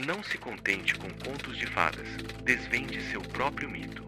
Não se contente com contos de fadas, desvende seu próprio mito.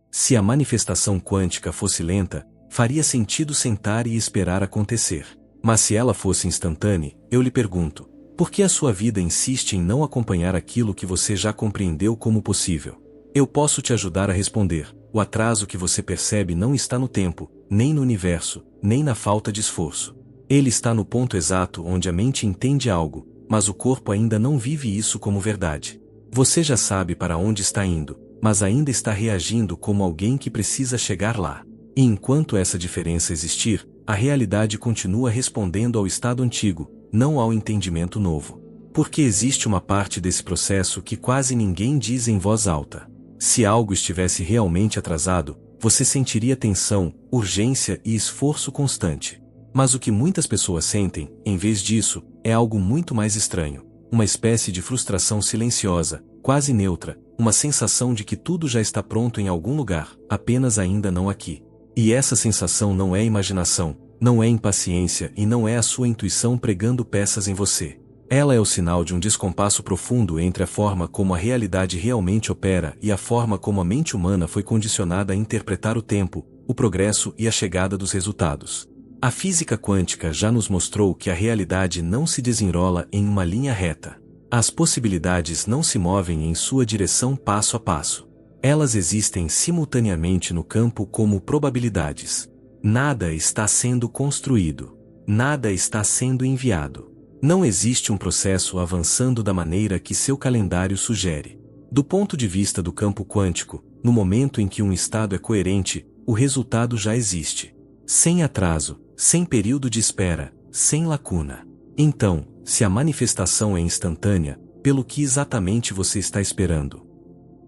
Se a manifestação quântica fosse lenta, faria sentido sentar e esperar acontecer. Mas se ela fosse instantânea, eu lhe pergunto, por que a sua vida insiste em não acompanhar aquilo que você já compreendeu como possível? Eu posso te ajudar a responder. O atraso que você percebe não está no tempo, nem no universo, nem na falta de esforço. Ele está no ponto exato onde a mente entende algo, mas o corpo ainda não vive isso como verdade. Você já sabe para onde está indo, mas ainda está reagindo como alguém que precisa chegar lá. E enquanto essa diferença existir, a realidade continua respondendo ao estado antigo, não ao entendimento novo. Porque existe uma parte desse processo que quase ninguém diz em voz alta. Se algo estivesse realmente atrasado, você sentiria tensão, urgência e esforço constante. Mas o que muitas pessoas sentem, em vez disso, é algo muito mais estranho. Uma espécie de frustração silenciosa, quase neutra, uma sensação de que tudo já está pronto em algum lugar, apenas ainda não aqui. E essa sensação não é imaginação, não é impaciência e não é a sua intuição pregando peças em você. Ela é o sinal de um descompasso profundo entre a forma como a realidade realmente opera e a forma como a mente humana foi condicionada a interpretar o tempo, o progresso e a chegada dos resultados. A física quântica já nos mostrou que a realidade não se desenrola em uma linha reta. As possibilidades não se movem em sua direção passo a passo. Elas existem simultaneamente no campo como probabilidades. Nada está sendo construído. Nada está sendo enviado. Não existe um processo avançando da maneira que seu calendário sugere. Do ponto de vista do campo quântico, no momento em que um estado é coerente, o resultado já existe. Sem atraso, sem período de espera, sem lacuna. Então, se a manifestação é instantânea, pelo que exatamente você está esperando?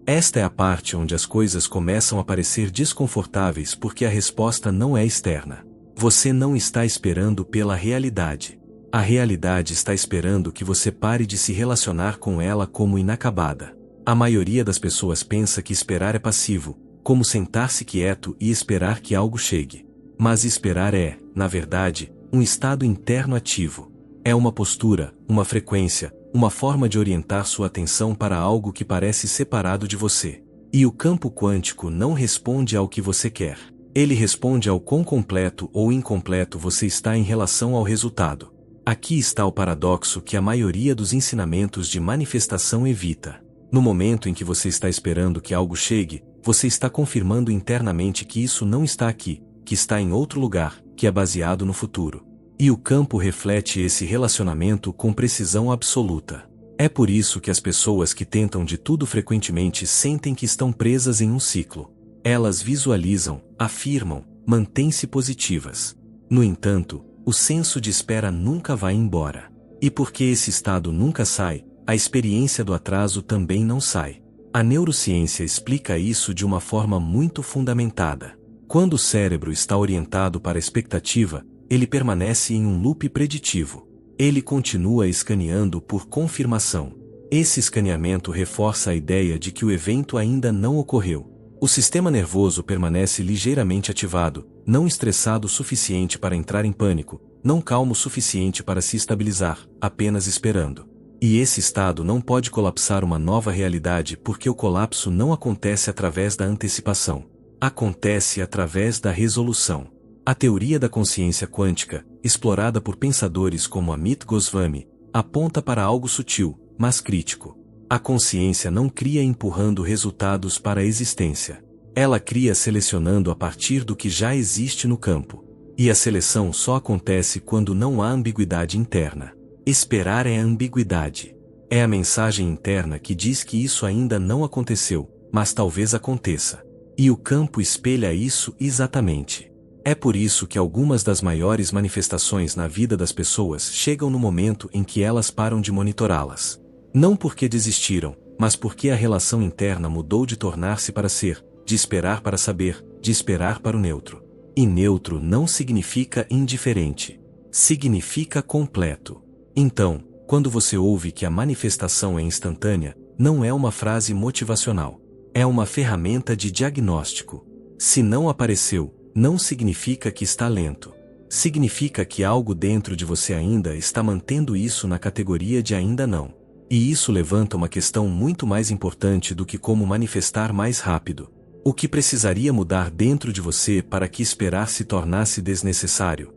Esta é a parte onde as coisas começam a parecer desconfortáveis porque a resposta não é externa. Você não está esperando pela realidade. A realidade está esperando que você pare de se relacionar com ela como inacabada. A maioria das pessoas pensa que esperar é passivo, como sentar-se quieto e esperar que algo chegue. Mas esperar é, na verdade, um estado interno ativo. É uma postura, uma frequência, uma forma de orientar sua atenção para algo que parece separado de você. E o campo quântico não responde ao que você quer. Ele responde ao quão completo ou incompleto você está em relação ao resultado. Aqui está o paradoxo que a maioria dos ensinamentos de manifestação evita. No momento em que você está esperando que algo chegue, você está confirmando internamente que isso não está aqui, que está em outro lugar, que é baseado no futuro. E o campo reflete esse relacionamento com precisão absoluta. É por isso que as pessoas que tentam de tudo frequentemente sentem que estão presas em um ciclo. Elas visualizam, afirmam, mantêm-se positivas. No entanto, o senso de espera nunca vai embora. E porque esse estado nunca sai, a experiência do atraso também não sai. A neurociência explica isso de uma forma muito fundamentada. Quando o cérebro está orientado para a expectativa, ele permanece em um loop preditivo. Ele continua escaneando por confirmação. Esse escaneamento reforça a ideia de que o evento ainda não ocorreu. O sistema nervoso permanece ligeiramente ativado, não estressado o suficiente para entrar em pânico, não calmo o suficiente para se estabilizar, apenas esperando. E esse estado não pode colapsar uma nova realidade porque o colapso não acontece através da antecipação. Acontece através da resolução. A teoria da consciência quântica, explorada por pensadores como Amit Goswami, aponta para algo sutil, mas crítico. A consciência não cria empurrando resultados para a existência. Ela cria selecionando a partir do que já existe no campo. E a seleção só acontece quando não há ambiguidade interna. Esperar é a ambiguidade. É a mensagem interna que diz que isso ainda não aconteceu, mas talvez aconteça. E o campo espelha isso exatamente. É por isso que algumas das maiores manifestações na vida das pessoas chegam no momento em que elas param de monitorá-las. Não porque desistiram, mas porque a relação interna mudou de tornar-se para ser, de esperar para saber, de esperar para o neutro. E neutro não significa indiferente. Significa completo. Então, quando você ouve que a manifestação é instantânea, não é uma frase motivacional. É uma ferramenta de diagnóstico. Se não apareceu, não significa que está lento. Significa que algo dentro de você ainda está mantendo isso na categoria de ainda não. E isso levanta uma questão muito mais importante do que como manifestar mais rápido. O que precisaria mudar dentro de você para que esperar se tornasse desnecessário?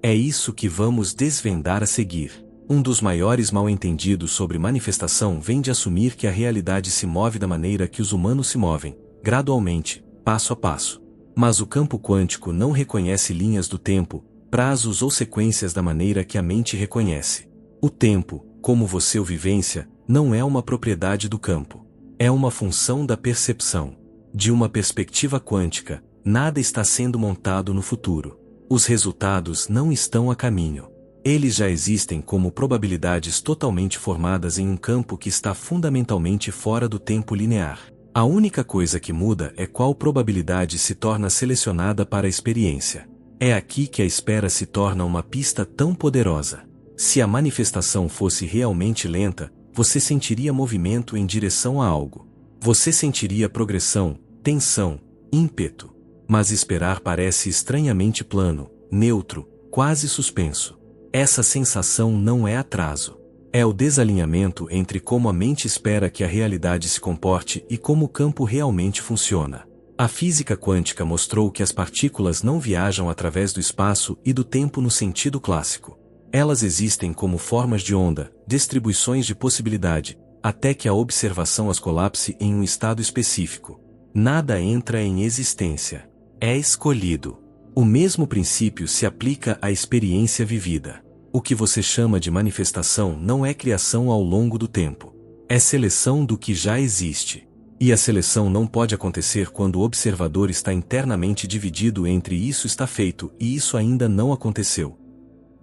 É isso que vamos desvendar a seguir. Um dos maiores mal-entendidos sobre manifestação vem de assumir que a realidade se move da maneira que os humanos se movem, gradualmente, passo a passo. Mas o campo quântico não reconhece linhas do tempo, prazos ou sequências da maneira que a mente reconhece. O tempo, como você o vivencia, não é uma propriedade do campo. É uma função da percepção. De uma perspectiva quântica, nada está sendo montado no futuro. Os resultados não estão a caminho. Eles já existem como probabilidades totalmente formadas em um campo que está fundamentalmente fora do tempo linear. A única coisa que muda é qual probabilidade se torna selecionada para a experiência. É aqui que a espera se torna uma pista tão poderosa. Se a manifestação fosse realmente lenta, você sentiria movimento em direção a algo. Você sentiria progressão, tensão, ímpeto. Mas esperar parece estranhamente plano, neutro, quase suspenso. Essa sensação não é atraso. É o desalinhamento entre como a mente espera que a realidade se comporte e como o campo realmente funciona. A física quântica mostrou que as partículas não viajam através do espaço e do tempo no sentido clássico. Elas existem como formas de onda, distribuições de possibilidade, até que a observação as colapse em um estado específico. Nada entra em existência. É escolhido. O mesmo princípio se aplica à experiência vivida. O que você chama de manifestação não é criação ao longo do tempo. É seleção do que já existe. E a seleção não pode acontecer quando o observador está internamente dividido entre isso está feito e isso ainda não aconteceu.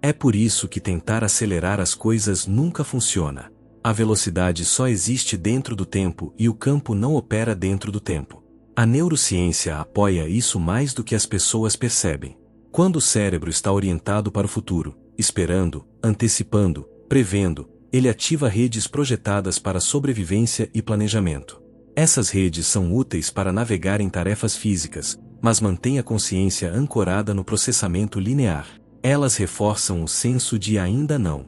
É por isso que tentar acelerar as coisas nunca funciona. A velocidade só existe dentro do tempo e o campo não opera dentro do tempo. A neurociência apoia isso mais do que as pessoas percebem. Quando o cérebro está orientado para o futuro, esperando, antecipando, prevendo, ele ativa redes projetadas para sobrevivência e planejamento. Essas redes são úteis para navegar em tarefas físicas, mas mantêm a consciência ancorada no processamento linear. Elas reforçam o senso de ainda não.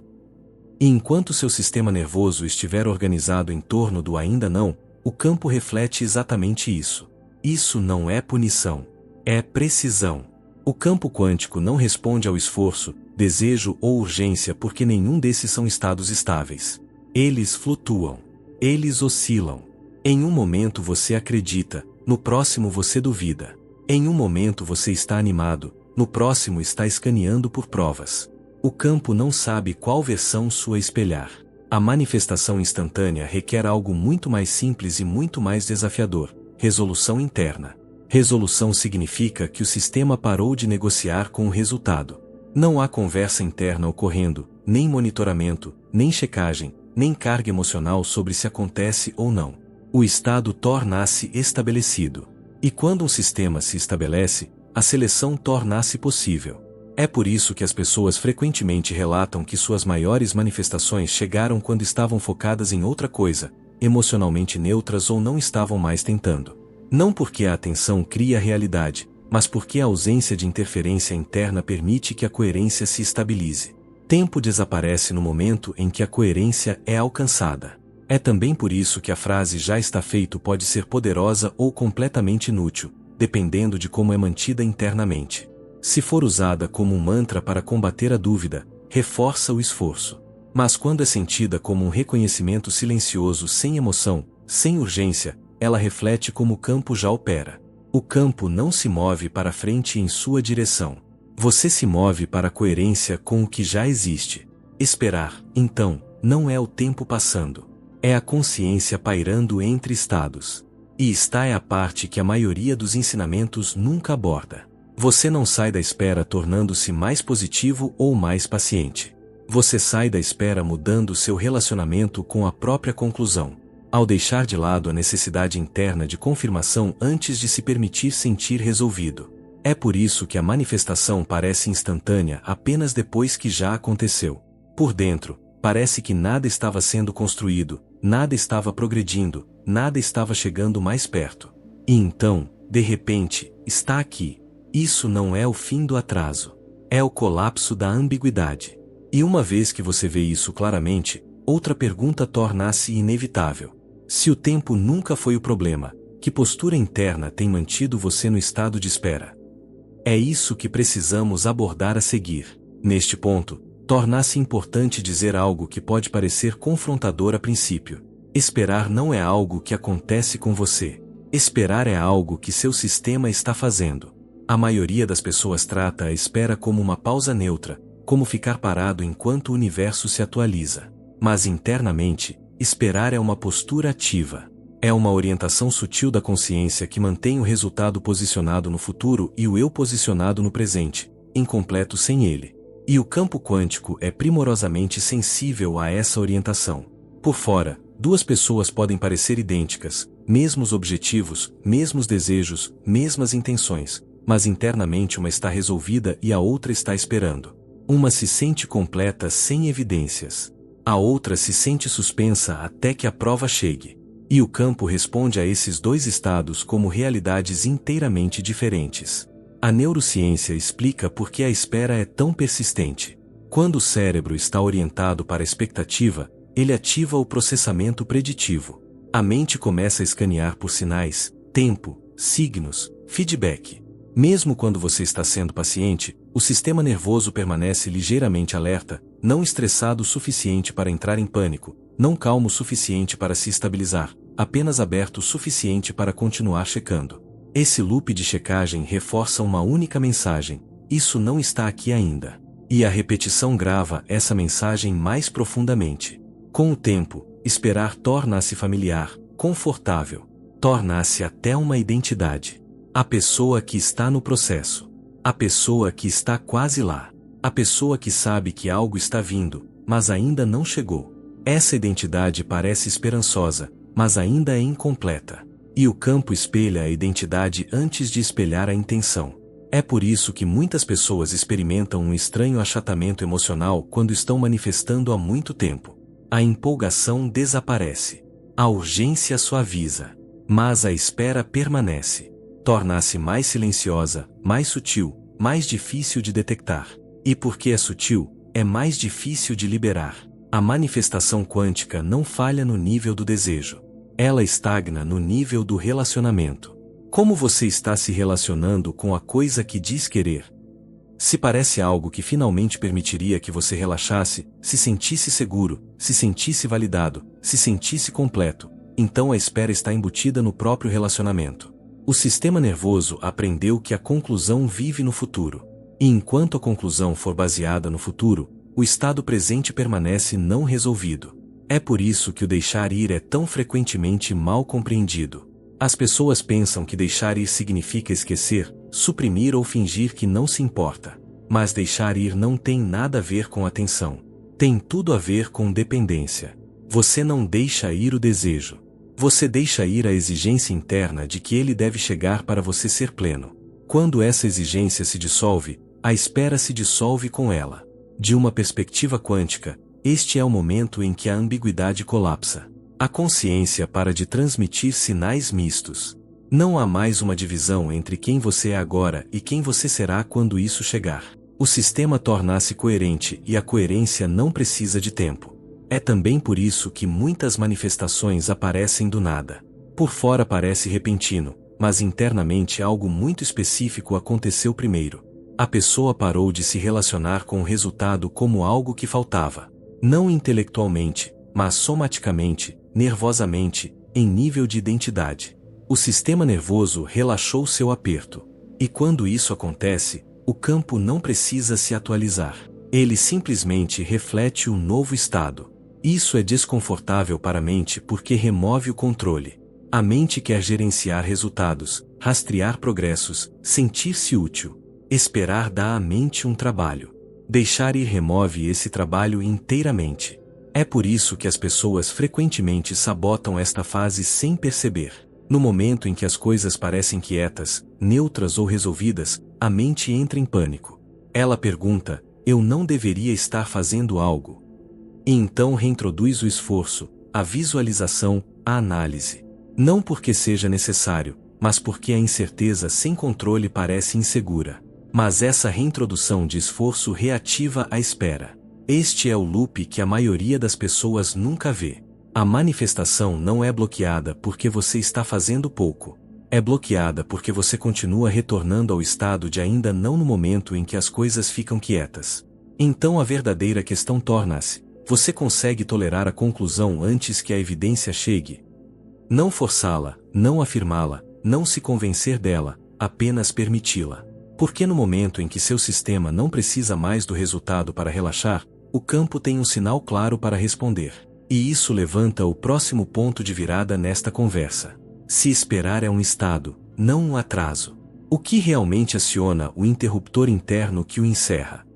E enquanto seu sistema nervoso estiver organizado em torno do ainda não, o campo reflete exatamente isso. Isso não é punição. É precisão. O campo quântico não responde ao esforço, desejo ou urgência porque nenhum desses são estados estáveis. Eles flutuam. Eles oscilam. Em um momento você acredita, no próximo você duvida. Em um momento você está animado, no próximo está escaneando por provas. O campo não sabe qual versão sua espelhar. A manifestação instantânea requer algo muito mais simples e muito mais desafiador: resolução interna. Resolução significa que o sistema parou de negociar com o resultado. Não há conversa interna ocorrendo, nem monitoramento, nem checagem, nem carga emocional sobre se acontece ou não. O estado torna-se estabelecido. E quando um sistema se estabelece, a seleção torna-se possível. É por isso que as pessoas frequentemente relatam que suas maiores manifestações chegaram quando estavam focadas em outra coisa, emocionalmente neutras ou não estavam mais tentando. Não porque a atenção cria a realidade, mas porque a ausência de interferência interna permite que a coerência se estabilize. Tempo desaparece no momento em que a coerência é alcançada. É também por isso que a frase já está feito pode ser poderosa ou completamente inútil, dependendo de como é mantida internamente. Se for usada como um mantra para combater a dúvida, reforça o esforço. Mas quando é sentida como um reconhecimento silencioso sem emoção, sem urgência, ela reflete como o campo já opera. O campo não se move para frente em sua direção. Você se move para a coerência com o que já existe. Esperar, então, não é o tempo passando. É a consciência pairando entre estados. E está é a parte que a maioria dos ensinamentos nunca aborda. Você não sai da espera tornando-se mais positivo ou mais paciente. Você sai da espera mudando seu relacionamento com a própria conclusão, ao deixar de lado a necessidade interna de confirmação antes de se permitir sentir resolvido. É por isso que a manifestação parece instantânea apenas depois que já aconteceu. Por dentro, parece que nada estava sendo construído, nada estava progredindo, nada estava chegando mais perto. E então, de repente, está aqui. Isso não é o fim do atraso. É o colapso da ambiguidade. E uma vez que você vê isso claramente, outra pergunta torna-se inevitável. Se o tempo nunca foi o problema, que postura interna tem mantido você no estado de espera? É isso que precisamos abordar a seguir. Neste ponto, torna-se importante dizer algo que pode parecer confrontador a princípio. Esperar não é algo que acontece com você. Esperar é algo que seu sistema está fazendo. A maioria das pessoas trata a espera como uma pausa neutra, como ficar parado enquanto o universo se atualiza. Mas internamente, esperar é uma postura ativa. É uma orientação sutil da consciência que mantém o resultado posicionado no futuro e o eu posicionado no presente, incompleto sem ele. E o campo quântico é primorosamente sensível a essa orientação. Por fora, duas pessoas podem parecer idênticas, mesmos objetivos, mesmos desejos, mesmas intenções, mas internamente uma está resolvida e a outra está esperando. Uma se sente completa sem evidências. A outra se sente suspensa até que a prova chegue. E o campo responde a esses dois estados como realidades inteiramente diferentes. A neurociência explica por que a espera é tão persistente. Quando o cérebro está orientado para a expectativa, ele ativa o processamento preditivo. A mente começa a escanear por sinais, tempo, signos, feedback. Mesmo quando você está sendo paciente, o sistema nervoso permanece ligeiramente alerta, não estressado o suficiente para entrar em pânico, não calmo o suficiente para se estabilizar, apenas aberto o suficiente para continuar checando. Esse loop de checagem reforça uma única mensagem: isso não está aqui ainda. E a repetição grava essa mensagem mais profundamente. Com o tempo, esperar torna-se familiar, confortável, torna-se até uma identidade. A pessoa que está no processo. A pessoa que está quase lá. A pessoa que sabe que algo está vindo, mas ainda não chegou. Essa identidade parece esperançosa, mas ainda é incompleta. E o campo espelha a identidade antes de espelhar a intenção. É por isso que muitas pessoas experimentam um estranho achatamento emocional quando estão manifestando há muito tempo. A empolgação desaparece. A urgência suaviza. Mas a espera permanece. Torna-se mais silenciosa, mais sutil, mais difícil de detectar. E porque é sutil, é mais difícil de liberar. A manifestação quântica não falha no nível do desejo. Ela estagna no nível do relacionamento. Como você está se relacionando com a coisa que diz querer? Se parece algo que finalmente permitiria que você relaxasse, se sentisse seguro, se sentisse validado, se sentisse completo, então a espera está embutida no próprio relacionamento. O sistema nervoso aprendeu que a conclusão vive no futuro. E enquanto a conclusão for baseada no futuro, o estado presente permanece não resolvido. É por isso que o deixar ir é tão frequentemente mal compreendido. As pessoas pensam que deixar ir significa esquecer, suprimir ou fingir que não se importa. Mas deixar ir não tem nada a ver com atenção. Tem tudo a ver com dependência. Você não deixa ir o desejo. Você deixa ir a exigência interna de que ele deve chegar para você ser pleno. Quando essa exigência se dissolve, a espera se dissolve com ela. De uma perspectiva quântica, este é o momento em que a ambiguidade colapsa. A consciência para de transmitir sinais mistos. Não há mais uma divisão entre quem você é agora e quem você será quando isso chegar. O sistema torna-se coerente e a coerência não precisa de tempo. É também por isso que muitas manifestações aparecem do nada. Por fora parece repentino, mas internamente algo muito específico aconteceu primeiro. A pessoa parou de se relacionar com o resultado como algo que faltava. Não intelectualmente, mas somaticamente, nervosamente, em nível de identidade. O sistema nervoso relaxou seu aperto. E quando isso acontece, o campo não precisa se atualizar. Ele simplesmente reflete um novo estado. Isso é desconfortável para a mente porque remove o controle. A mente quer gerenciar resultados, rastrear progressos, sentir-se útil. Esperar dá à mente um trabalho. Deixar ir remove esse trabalho inteiramente. É por isso que as pessoas frequentemente sabotam esta fase sem perceber. No momento em que as coisas parecem quietas, neutras ou resolvidas, a mente entra em pânico. Ela pergunta: eu não deveria estar fazendo algo? E então reintroduz o esforço, a visualização, a análise. Não porque seja necessário, mas porque a incerteza sem controle parece insegura. Mas essa reintrodução de esforço reativa a espera. Este é o loop que a maioria das pessoas nunca vê. A manifestação não é bloqueada porque você está fazendo pouco. É bloqueada porque você continua retornando ao estado de ainda não no momento em que as coisas ficam quietas. Então a verdadeira questão torna-se: você consegue tolerar a conclusão antes que a evidência chegue? Não forçá-la, não afirmá-la, não se convencer dela, apenas permiti-la. Porque no momento em que seu sistema não precisa mais do resultado para relaxar, o campo tem um sinal claro para responder. E isso levanta o próximo ponto de virada nesta conversa. Se esperar é um estado, não um atraso. O que realmente aciona o interruptor interno que o encerra?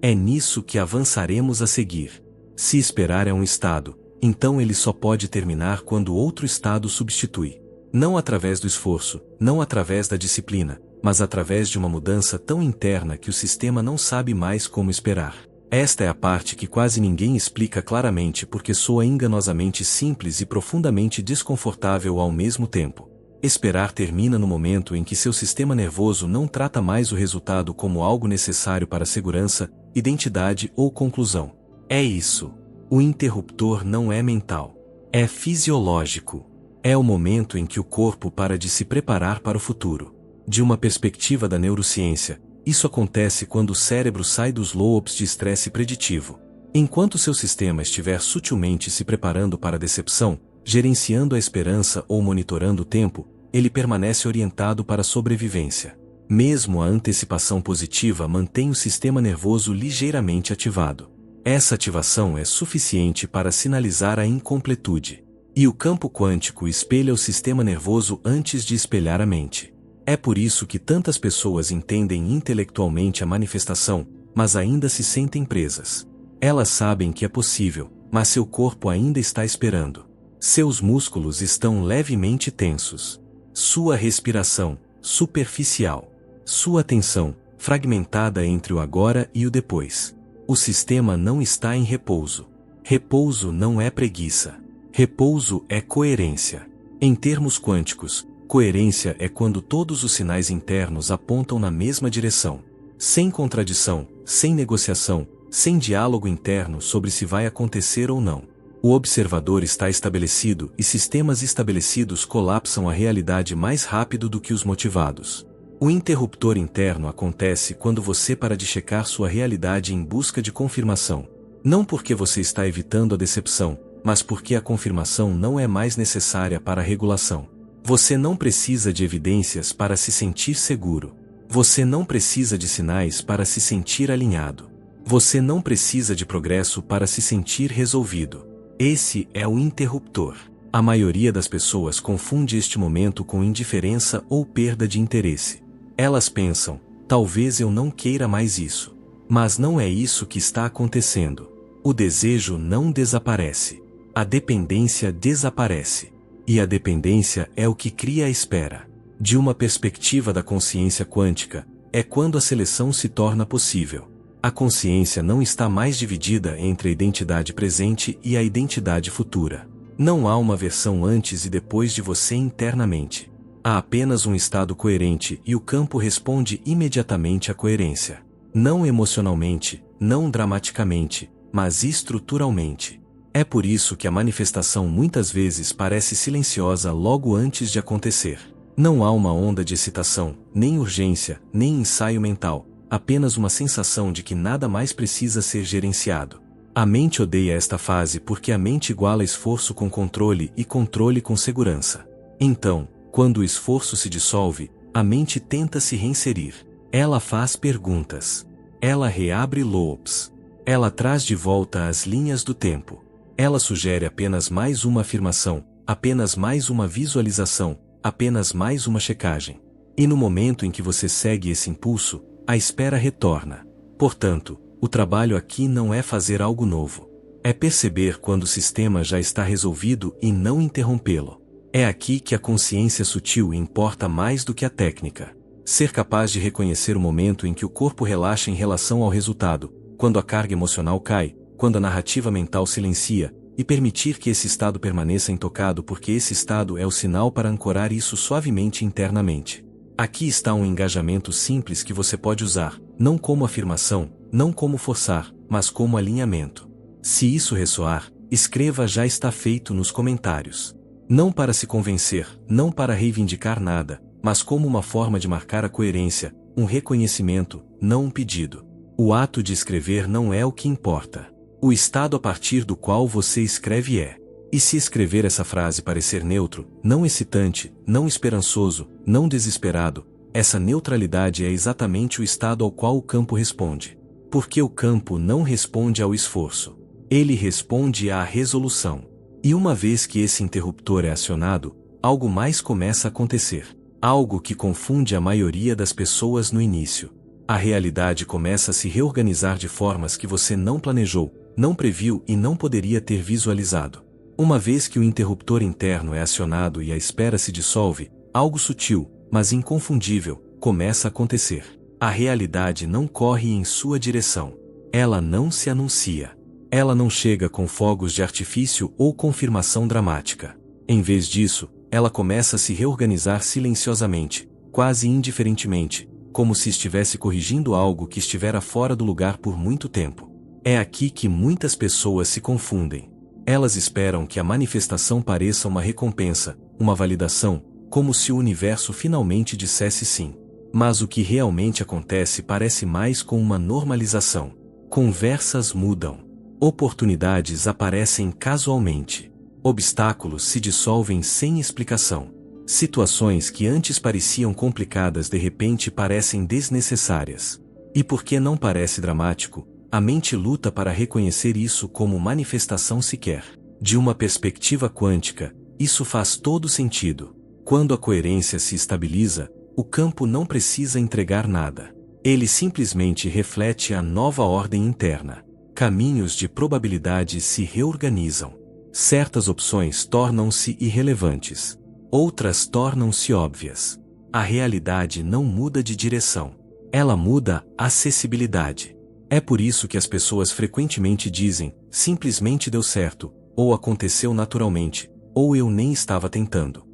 É nisso que avançaremos a seguir. Se esperar é um estado, então ele só pode terminar quando outro estado substitui. Não através do esforço, não através da disciplina, mas através de uma mudança tão interna que o sistema não sabe mais como esperar. Esta é a parte que quase ninguém explica claramente porque soa enganosamente simples e profundamente desconfortável ao mesmo tempo. Esperar termina no momento em que seu sistema nervoso não trata mais o resultado como algo necessário para segurança, identidade ou conclusão. É isso. O interruptor não é mental. É fisiológico. É o momento em que o corpo para de se preparar para o futuro. De uma perspectiva da neurociência, isso acontece quando o cérebro sai dos lobes de estresse preditivo. Enquanto seu sistema estiver sutilmente se preparando para a decepção, gerenciando a esperança ou monitorando o tempo, ele permanece orientado para a sobrevivência. Mesmo a antecipação positiva mantém o sistema nervoso ligeiramente ativado. Essa ativação é suficiente para sinalizar a incompletude. E o campo quântico espelha o sistema nervoso antes de espelhar a mente. É por isso que tantas pessoas entendem intelectualmente a manifestação, mas ainda se sentem presas. Elas sabem que é possível, mas seu corpo ainda está esperando. Seus músculos estão levemente tensos. Sua respiração, superficial. Sua atenção, fragmentada entre o agora e o depois. O sistema não está em repouso. Repouso não é preguiça. Repouso é coerência. Em termos quânticos, coerência é quando todos os sinais internos apontam na mesma direção. Sem contradição, sem negociação, sem diálogo interno sobre se vai acontecer ou não. O observador está estabelecido e sistemas estabelecidos colapsam a realidade mais rápido do que os motivados. O interruptor interno acontece quando você para de checar sua realidade em busca de confirmação. Não porque você está evitando a decepção, mas porque a confirmação não é mais necessária para a regulação. Você não precisa de evidências para se sentir seguro. Você não precisa de sinais para se sentir alinhado. Você não precisa de progresso para se sentir resolvido. Esse é o interruptor. A maioria das pessoas confunde este momento com indiferença ou perda de interesse. Elas pensam, talvez eu não queira mais isso. Mas não é isso que está acontecendo. O desejo não desaparece. A dependência desaparece. E a dependência é o que cria a espera. De uma perspectiva da consciência quântica, é quando a seleção se torna possível. A consciência não está mais dividida entre a identidade presente e a identidade futura. Não há uma versão antes e depois de você internamente. Há apenas um estado coerente e o campo responde imediatamente à coerência. Não emocionalmente, não dramaticamente, mas estruturalmente. É por isso que a manifestação muitas vezes parece silenciosa logo antes de acontecer. Não há uma onda de excitação, nem urgência, nem ensaio mental, apenas uma sensação de que nada mais precisa ser gerenciado. A mente odeia esta fase porque a mente iguala esforço com controle e controle com segurança. Então, quando o esforço se dissolve, a mente tenta se reinserir. Ela faz perguntas. Ela reabre loops. Ela traz de volta as linhas do tempo. Ela sugere apenas mais uma afirmação, apenas mais uma visualização, apenas mais uma checagem. E no momento em que você segue esse impulso, a espera retorna. Portanto, o trabalho aqui não é fazer algo novo. É perceber quando o sistema já está resolvido e não interrompê-lo. É aqui que a consciência sutil importa mais do que a técnica. Ser capaz de reconhecer o momento em que o corpo relaxa em relação ao resultado, quando a carga emocional cai, quando a narrativa mental silencia, e permitir que esse estado permaneça intocado porque esse estado é o sinal para ancorar isso suavemente internamente. Aqui está um engajamento simples que você pode usar, não como afirmação, não como forçar, mas como alinhamento. Se isso ressoar, escreva "já está feito" nos comentários. Não para se convencer, não para reivindicar nada, mas como uma forma de marcar a coerência, um reconhecimento, não um pedido. O ato de escrever não é o que importa. O estado a partir do qual você escreve é. E se escrever essa frase parecer neutro, não excitante, não esperançoso, não desesperado, essa neutralidade é exatamente o estado ao qual o campo responde. Porque o campo não responde ao esforço. Ele responde à resolução. E uma vez que esse interruptor é acionado, algo mais começa a acontecer. Algo que confunde a maioria das pessoas no início. A realidade começa a se reorganizar de formas que você não planejou, não previu e não poderia ter visualizado. Uma vez que o interruptor interno é acionado e a espera se dissolve, algo sutil, mas inconfundível, começa a acontecer. A realidade não corre em sua direção. Ela não se anuncia. Ela não chega com fogos de artifício ou confirmação dramática. Em vez disso, ela começa a se reorganizar silenciosamente, quase indiferentemente, como se estivesse corrigindo algo que estivera fora do lugar por muito tempo. É aqui que muitas pessoas se confundem. Elas esperam que a manifestação pareça uma recompensa, uma validação, como se o universo finalmente dissesse sim. Mas o que realmente acontece parece mais com uma normalização. Conversas mudam. Oportunidades aparecem casualmente. Obstáculos se dissolvem sem explicação. Situações que antes pareciam complicadas de repente parecem desnecessárias. E porque não parece dramático, a mente luta para reconhecer isso como manifestação sequer. De uma perspectiva quântica, isso faz todo sentido. Quando a coerência se estabiliza, o campo não precisa entregar nada. Ele simplesmente reflete a nova ordem interna. Caminhos de probabilidade se reorganizam. Certas opções tornam-se irrelevantes. Outras tornam-se óbvias. A realidade não muda de direção. Ela muda acessibilidade. É por isso que as pessoas frequentemente dizem, simplesmente deu certo, ou aconteceu naturalmente, ou eu nem estava tentando.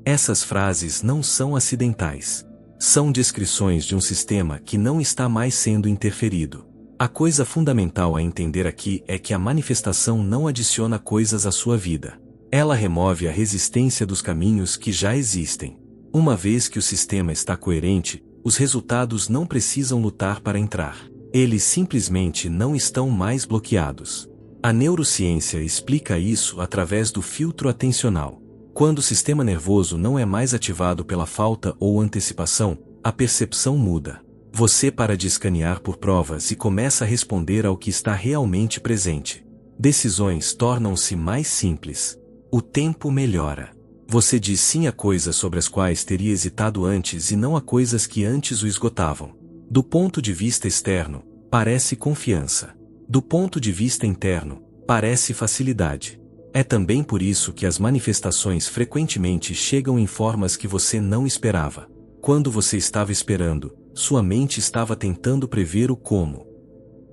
Essas frases não são acidentais. São descrições de um sistema que não está mais sendo interferido. A coisa fundamental a entender aqui é que a manifestação não adiciona coisas à sua vida. Ela remove a resistência dos caminhos que já existem. Uma vez que o sistema está coerente, os resultados não precisam lutar para entrar. Eles simplesmente não estão mais bloqueados. A neurociência explica isso através do filtro atencional. Quando o sistema nervoso não é mais ativado pela falta ou antecipação, a percepção muda. Você para de escanear por provas e começa a responder ao que está realmente presente. Decisões tornam-se mais simples. O tempo melhora. Você diz sim a coisas sobre as quais teria hesitado antes e não a coisas que antes o esgotavam. Do ponto de vista externo, parece confiança. Do ponto de vista interno, parece facilidade. É também por isso que as manifestações frequentemente chegam em formas que você não esperava. Quando você estava esperando, sua mente estava tentando prever o como.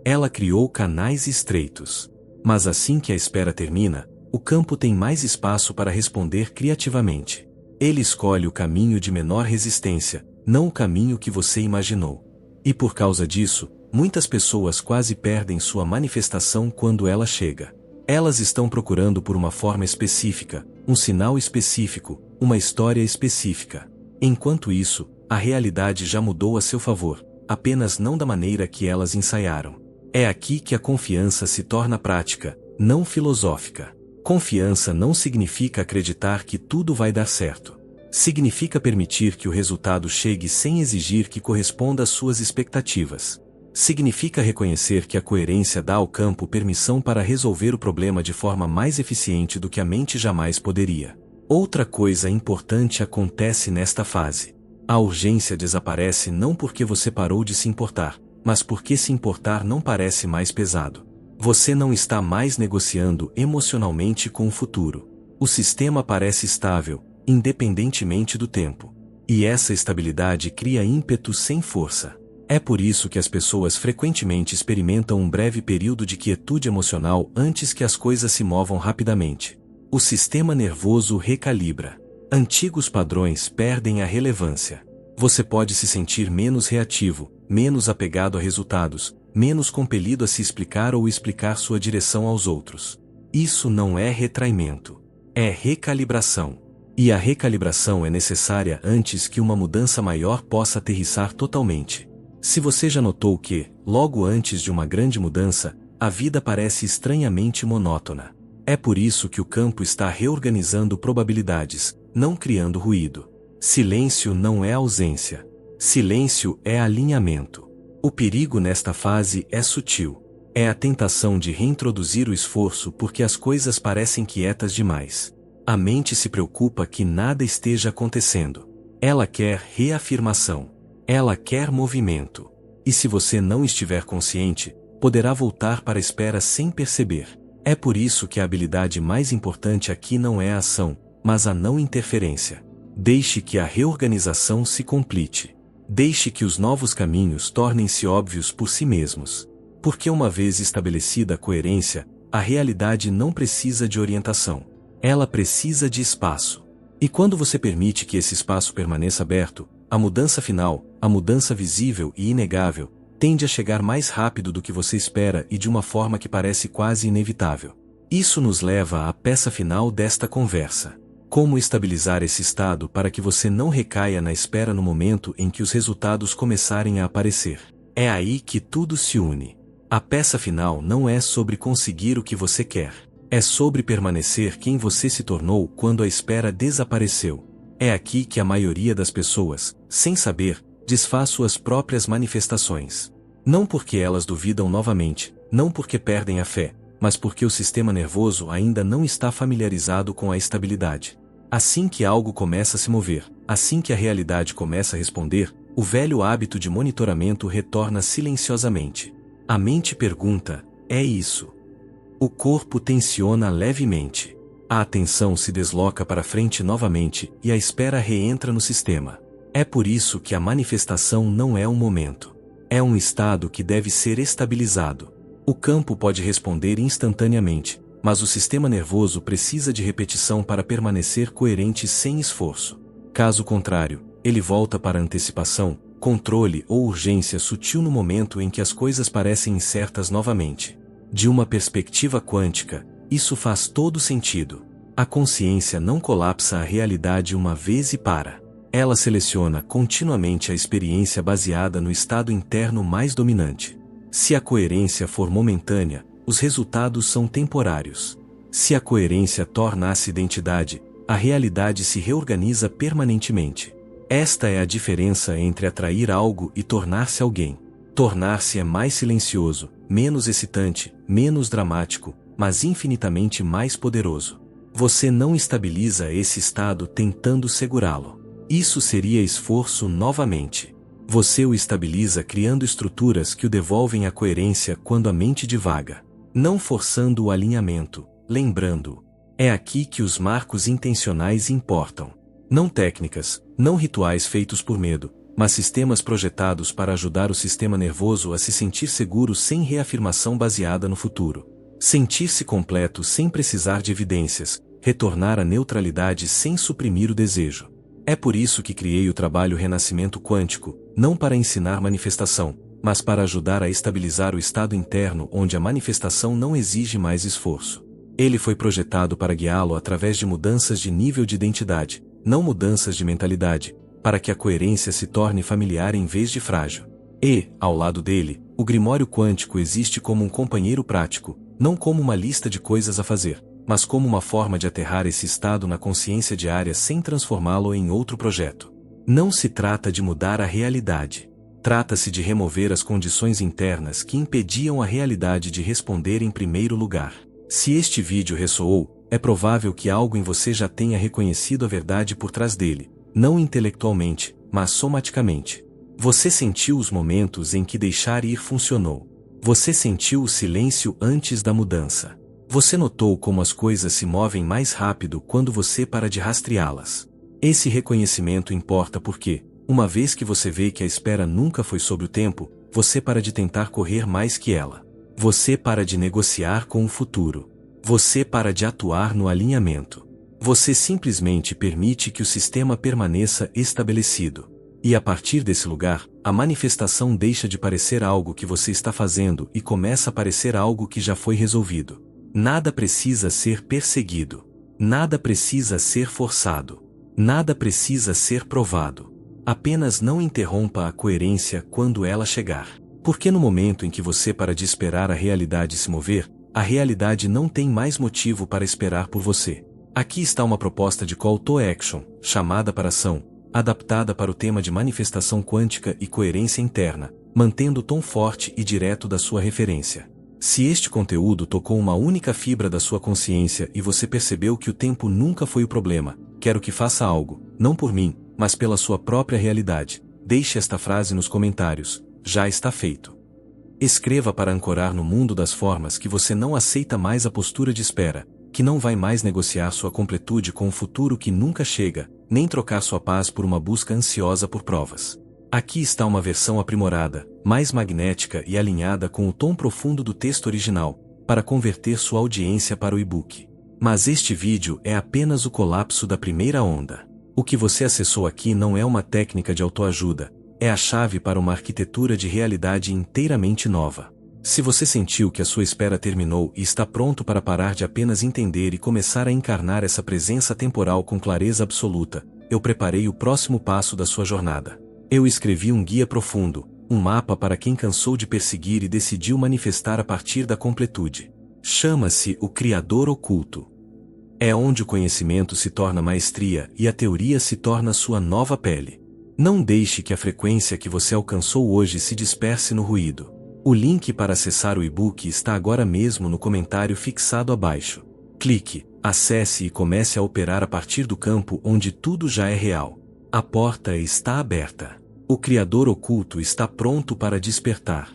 Ela criou canais estreitos. Mas assim que a espera termina, o campo tem mais espaço para responder criativamente. Ele escolhe o caminho de menor resistência, não o caminho que você imaginou. E por causa disso, muitas pessoas quase perdem sua manifestação quando ela chega. Elas estão procurando por uma forma específica, um sinal específico, uma história específica. Enquanto isso, a realidade já mudou a seu favor, apenas não da maneira que elas ensaiaram. É aqui que a confiança se torna prática, não filosófica. Confiança não significa acreditar que tudo vai dar certo. Significa permitir que o resultado chegue sem exigir que corresponda às suas expectativas. Significa reconhecer que a coerência dá ao campo permissão para resolver o problema de forma mais eficiente do que a mente jamais poderia. Outra coisa importante acontece nesta fase. A urgência desaparece não porque você parou de se importar, mas porque se importar não parece mais pesado. Você não está mais negociando emocionalmente com o futuro. O sistema parece estável, independentemente do tempo. E essa estabilidade cria ímpeto sem força. É por isso que as pessoas frequentemente experimentam um breve período de quietude emocional antes que as coisas se movam rapidamente. O sistema nervoso recalibra. Antigos padrões perdem a relevância. Você pode se sentir menos reativo, menos apegado a resultados, menos compelido a se explicar ou explicar sua direção aos outros. Isso não é retraimento. É recalibração. E a recalibração é necessária antes que uma mudança maior possa aterrissar totalmente. Se você já notou que, logo antes de uma grande mudança, a vida parece estranhamente monótona. É por isso que o campo está reorganizando probabilidades, não criando ruído. Silêncio não é ausência. Silêncio é alinhamento. O perigo nesta fase é sutil. É a tentação de reintroduzir o esforço porque as coisas parecem quietas demais. A mente se preocupa que nada esteja acontecendo. Ela quer reafirmação. Ela quer movimento. E se você não estiver consciente, poderá voltar para a espera sem perceber. É por isso que a habilidade mais importante aqui não é a ação, mas a não interferência. Deixe que a reorganização se complete. Deixe que os novos caminhos tornem-se óbvios por si mesmos. Porque uma vez estabelecida a coerência, a realidade não precisa de orientação. Ela precisa de espaço. E quando você permite que esse espaço permaneça aberto, a mudança final, a mudança visível e inegável, tende a chegar mais rápido do que você espera e de uma forma que parece quase inevitável. Isso nos leva à peça final desta conversa. Como estabilizar esse estado para que você não recaia na espera no momento em que os resultados começarem a aparecer? É aí que tudo se une. A peça final não é sobre conseguir o que você quer. É sobre permanecer quem você se tornou quando a espera desapareceu. É aqui que a maioria das pessoas, sem saber, desfaz suas próprias manifestações. Não porque elas duvidam novamente, não porque perdem a fé, mas porque o sistema nervoso ainda não está familiarizado com a estabilidade. Assim que algo começa a se mover, assim que a realidade começa a responder, o velho hábito de monitoramento retorna silenciosamente. A mente pergunta: é isso? O corpo tensiona levemente. A atenção se desloca para frente novamente e a espera reentra no sistema. É por isso que a manifestação não é um momento. É um estado que deve ser estabilizado. O campo pode responder instantaneamente, mas o sistema nervoso precisa de repetição para permanecer coerente sem esforço. Caso contrário, ele volta para antecipação, controle ou urgência sutil no momento em que as coisas parecem incertas novamente. De uma perspectiva quântica, isso faz todo sentido. A consciência não colapsa a realidade uma vez e para. Ela seleciona continuamente a experiência baseada no estado interno mais dominante. Se a coerência for momentânea, os resultados são temporários. Se a coerência torna-se identidade, a realidade se reorganiza permanentemente. Esta é a diferença entre atrair algo e tornar-se alguém. Tornar-se é mais silencioso, menos excitante, menos dramático, mas infinitamente mais poderoso. Você não estabiliza esse estado tentando segurá-lo. Isso seria esforço novamente. Você o estabiliza criando estruturas que o devolvem à coerência quando a mente divaga. Não forçando o alinhamento, lembrando. É aqui que os marcos intencionais importam. Não técnicas, não rituais feitos por medo, mas sistemas projetados para ajudar o sistema nervoso a se sentir seguro sem reafirmação baseada no futuro. Sentir-se completo sem precisar de evidências, retornar à neutralidade sem suprimir o desejo. É por isso que criei o trabalho Renascimento Quântico, não para ensinar manifestação, mas para ajudar a estabilizar o estado interno onde a manifestação não exige mais esforço. Ele foi projetado para guiá-lo através de mudanças de nível de identidade, não mudanças de mentalidade, para que a coerência se torne familiar em vez de frágil. E, ao lado dele, o Grimório Quântico existe como um companheiro prático, não como uma lista de coisas a fazer, mas como uma forma de aterrar esse estado na consciência diária sem transformá-lo em outro projeto. Não se trata de mudar a realidade. Trata-se de remover as condições internas que impediam a realidade de responder em primeiro lugar. Se este vídeo ressoou, é provável que algo em você já tenha reconhecido a verdade por trás dele, não intelectualmente, mas somaticamente. Você sentiu os momentos em que deixar ir funcionou. Você sentiu o silêncio antes da mudança. Você notou como as coisas se movem mais rápido quando você para de rastreá-las. Esse reconhecimento importa porque, uma vez que você vê que a espera nunca foi sobre o tempo, você para de tentar correr mais que ela. Você para de negociar com o futuro. Você para de atuar no alinhamento. Você simplesmente permite que o sistema permaneça estabelecido. E a partir desse lugar, a manifestação deixa de parecer algo que você está fazendo e começa a parecer algo que já foi resolvido. Nada precisa ser perseguido. Nada precisa ser forçado. Nada precisa ser provado. Apenas não interrompa a coerência quando ela chegar. Porque no momento em que você para de esperar a realidade se mover, a realidade não tem mais motivo para esperar por você. Aqui está uma proposta de call to action, chamada para ação, adaptada para o tema de manifestação quântica e coerência interna, mantendo o tom forte e direto da sua referência. Se este conteúdo tocou uma única fibra da sua consciência e você percebeu que o tempo nunca foi o problema, quero que faça algo, não por mim, mas pela sua própria realidade. Deixe esta frase nos comentários: já está feito. Escreva para ancorar no mundo das formas que você não aceita mais a postura de espera, que não vai mais negociar sua completude com um futuro que nunca chega, nem trocar sua paz por uma busca ansiosa por provas. Aqui está uma versão aprimorada, mais magnética e alinhada com o tom profundo do texto original, para converter sua audiência para o e-book. Mas este vídeo é apenas o colapso da primeira onda. O que você acessou aqui não é uma técnica de autoajuda, é a chave para uma arquitetura de realidade inteiramente nova. Se você sentiu que a sua espera terminou e está pronto para parar de apenas entender e começar a encarnar essa presença temporal com clareza absoluta, eu preparei o próximo passo da sua jornada. Eu escrevi um guia profundo, um mapa para quem cansou de perseguir e decidiu manifestar a partir da completude. Chama-se o Criador Oculto. É onde o conhecimento se torna maestria e a teoria se torna sua nova pele. Não deixe que a frequência que você alcançou hoje se disperse no ruído. O link para acessar o e-book está agora mesmo no comentário fixado abaixo. Clique, acesse e comece a operar a partir do campo onde tudo já é real. A porta está aberta. O Criador Oculto está pronto para despertar.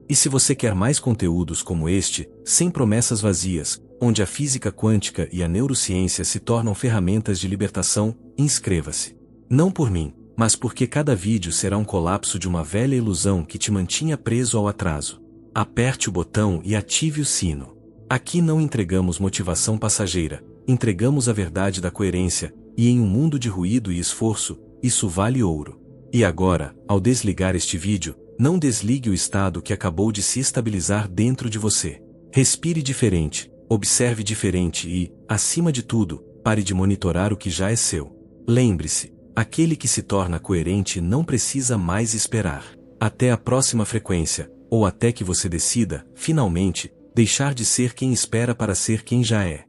E se você quer mais conteúdos como este, sem promessas vazias, onde a física quântica e a neurociência se tornam ferramentas de libertação, inscreva-se. Não por mim, mas porque cada vídeo será um colapso de uma velha ilusão que te mantinha preso ao atraso. Aperte o botão e ative o sino. Aqui não entregamos motivação passageira, entregamos a verdade da coerência, e em um mundo de ruído e esforço, isso vale ouro. E agora, ao desligar este vídeo, não desligue o estado que acabou de se estabilizar dentro de você. Respire diferente, observe diferente e, acima de tudo, pare de monitorar o que já é seu. Lembre-se, aquele que se torna coerente não precisa mais esperar. Até a próxima frequência, ou até que você decida, finalmente, deixar de ser quem espera para ser quem já é.